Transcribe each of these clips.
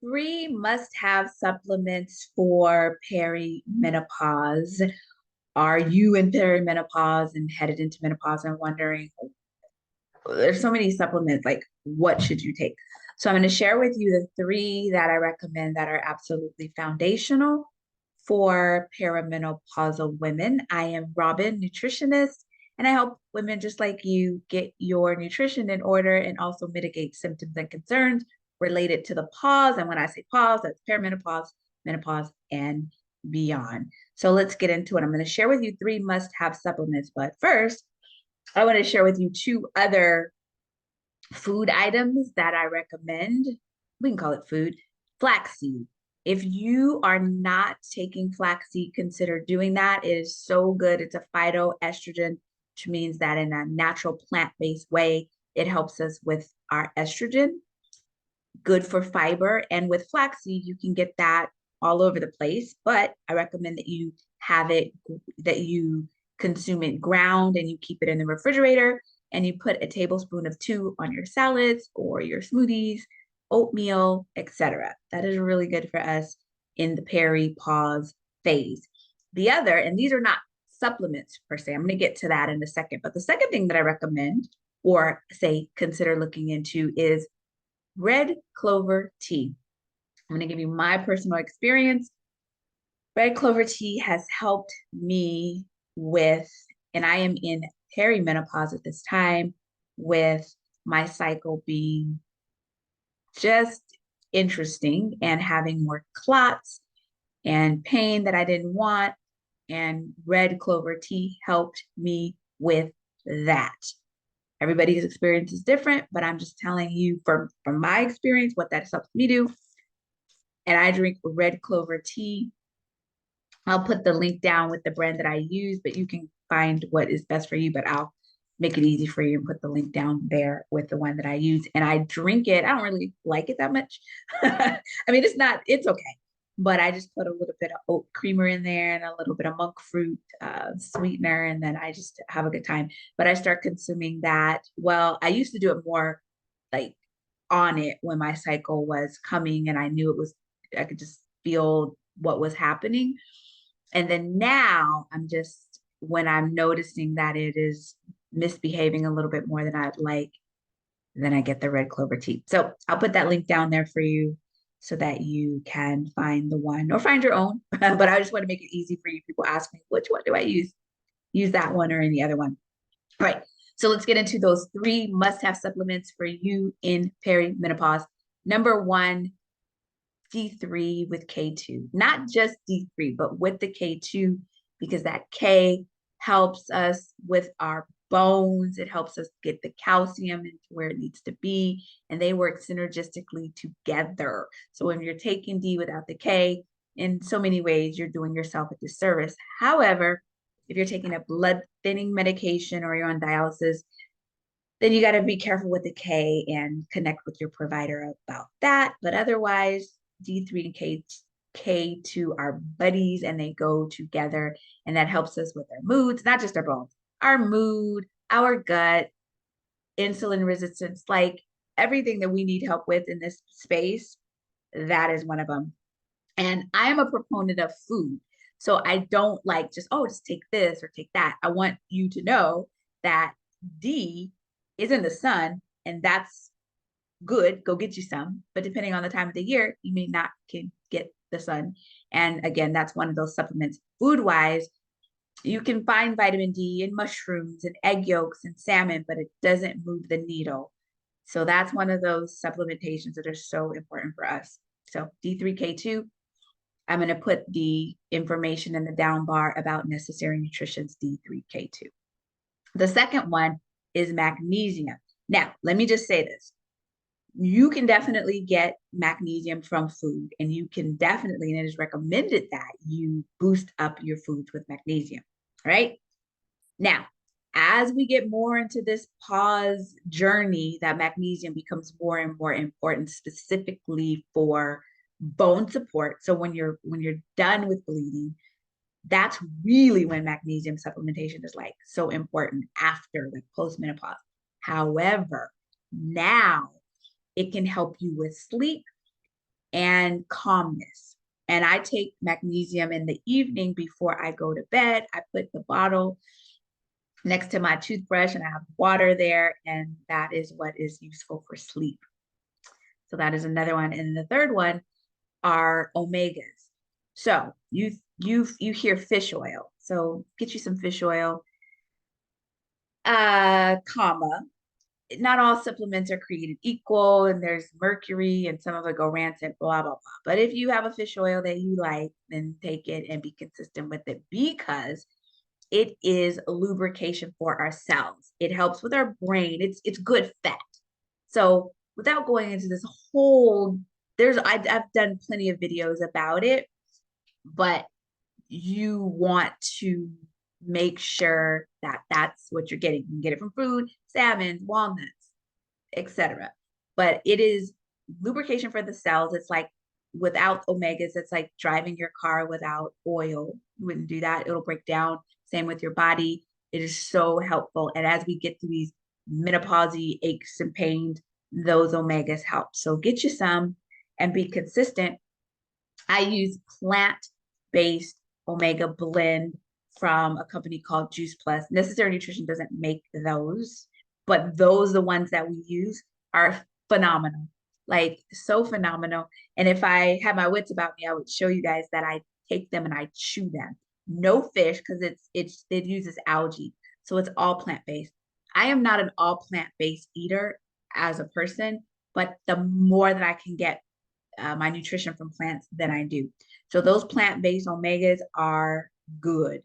Three must-have supplements for perimenopause. Are you in perimenopause and headed into menopause and wondering, there's so many supplements, like what should you take? So I'm going to share with you the three that I recommend that are absolutely foundational for perimenopausal women. I am Robin-Nutritionist, and I help women just like you get your nutrition in order and also mitigate symptoms and concerns related to the pause. And when I say pause, that's perimenopause, menopause, and beyond. So let's get into it. I'm going to share with you three must-have supplements, but first, I want to share with you two other food items that I recommend. We can call it food. Flaxseed. If you are not taking flaxseed, consider doing that. It is so good. It's a phytoestrogen, which means that in a natural plant-based way, it helps us with our estrogen. Good for fiber. And with flaxseed, you can get that all over the place, but I recommend that you have it, that you consume it ground and you keep it in the refrigerator and you put a tablespoon of two on your salads or your smoothies, oatmeal, etc. That is really good for us in the peri-pause phase. The other, and these are not supplements per se, I'm going to get to that in a second, but the second thing that I recommend or say consider looking into is red clover tea. I'm going to give you my personal experience. Red clover tea has helped me with, and I am in perimenopause at this time, with my cycle being just interesting and having more clots and pain that I didn't want. And red clover tea helped me with that. Everybody's experience is different, but I'm just telling you from my experience what that helps me do. And I drink red clover tea. I'll put the link down with the brand that I use, but you can find what is best for you, but I'll make it easy for you and put the link down there with the one that I use. And I drink it. I don't really like it that much. I mean, it's okay. But I just put a little bit of oat creamer in there and a little bit of monk fruit sweetener, and then I just have a good time. But I start consuming that. Well, I used to do it more like on it when my cycle was coming and I knew it was, I could just feel what was happening. And then now I'm just, when I'm noticing that it is misbehaving a little bit more than I'd like, then I get the red clover tea. So I'll put that link down there for you so that you can find the one or find your own. But I just want to make it easy for you. People ask me, which one do I use? Use that one or any other one. All right. So let's get into those three must-have supplements for you in perimenopause. Number one, D3 with K2, not just D3, but with the K2, because that K helps us with our bones. It helps us get the calcium into where it needs to be, and they work synergistically together. So when you're taking D without the K, in so many ways, you're doing yourself a disservice. However, if you're taking a blood thinning medication or you're on dialysis, then you got to be careful with the K and connect with your provider about that. But otherwise, D3 and K2 are buddies and they go together. And that helps us with our moods, not just our bones, our mood, our gut, insulin resistance, like everything that we need help with in this space. That is one of them. And I am a proponent of food. So I don't like just, oh, just take this or take that. I want you to know that D is in the sun, and that's good. Go get you some. But depending on the time of the year, you may not can get the sun. And again, that's one of those supplements. Food wise, you can find vitamin D in mushrooms and egg yolks and salmon, but it doesn't move the needle. So that's one of those supplementations that are so important for us. So D3K2, I'm going to put the information in the down bar about Necessary Nutrition's D3K2. The second one is magnesium. Now, let me just say this. You can definitely get magnesium from food, and you can definitely, and it is recommended that you boost up your foods with magnesium. All right. Now, as we get more into this pause journey, that magnesium becomes more and more important, specifically for bone support. So when you're done with bleeding, that's really when magnesium supplementation is like so important after the postmenopause. However, now it can help you with sleep and calmness. And I take magnesium in the evening before I go to bed. I put the bottle next to my toothbrush and I have water there, and that is what is useful for sleep. So that is another one. And the third one are omegas. So you hear fish oil. So get you some fish oil, comma. Not all supplements are created equal, and there's mercury and some of it go rancid, blah, blah, blah. But if you have a fish oil that you like, then take it and be consistent with it because it is a lubrication for our cells. It helps with our brain. It's good fat. So without going into this whole, I've done plenty of videos about it, but you want to make sure that that's what you're getting. You can get it from food, salmon, walnuts, etc. But it is lubrication for the cells. It's like without omegas, it's like driving your car without oil. You wouldn't do that. It'll break down. Same with your body. It is so helpful. And as we get through these menopause aches and pains, those omegas help. So get you some and be consistent. I use plant-based omega blend from a company called Juice Plus. Necessary Nutrition doesn't make those, but those, the ones that we use, are phenomenal, like so phenomenal. And if I had my wits about me, I would show you guys that I take them and I chew them. No fish because it uses algae, so it's all plant-based. I am not an all plant-based eater as a person, but the more that I can get my nutrition from plants than I do. So those plant-based omegas are good.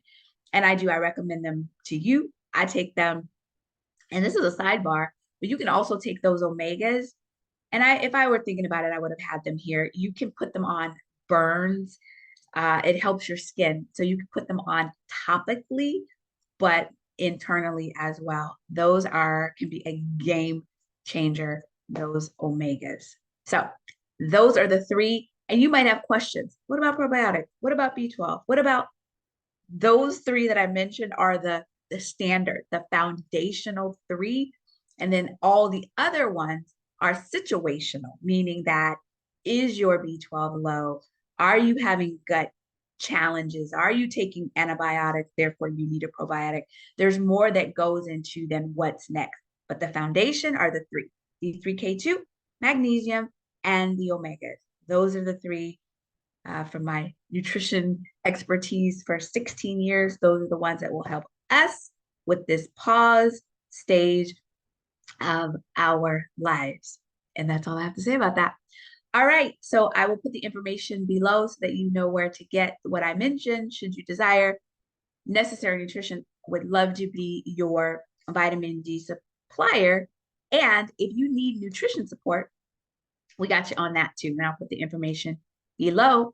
And I recommend them to you. I take them, and this is a sidebar, but you can also take those omegas. And if I were thinking about it, I would have had them here. You can put them on burns. It helps your skin. So you can put them on topically, but internally as well. Those can be a game changer, those omegas. So those are the three. And you might have questions. What about probiotic? What about B12? What about those three that I mentioned are the standard, the foundational three. And then all the other ones are situational, meaning that is your B12 low? Are you having gut challenges? Are you taking antibiotics? Therefore, you need a probiotic. There's more that goes into then what's next. But the foundation are the three, D3K2, magnesium, and the omegas. Those are the three from my nutrition expertise for 16 years. Those are the ones that will help us with this pause stage of our lives. And that's all I have to say about that. All right, so I will put the information below so that you know where to get what I mentioned should you desire. Necessary Nutrition would love to be your vitamin D supplier. And if you need nutrition support, we got you on that too. And I'll put the information below.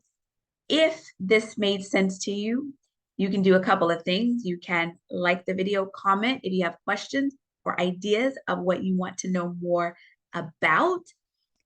If this made sense to you, you can do a couple of things. You can like the video, comment if you have questions or ideas of what you want to know more about.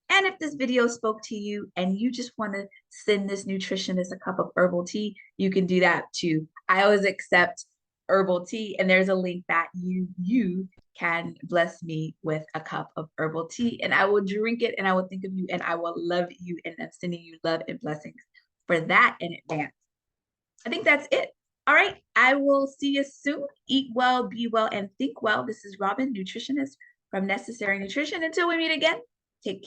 And if this video spoke to you and you just want to send this nutritionist a cup of herbal tea, you can do that too. I always accept herbal tea, and there's a link that you can bless me with a cup of herbal tea, and I will drink it and I will think of you and I will love you, and I'm sending you love and blessings for that in advance. I think that's it. All right, I will see you soon. Eat well, be well, and think well. This is Robin, nutritionist from Necessary Nutrition. Until we meet again, take care.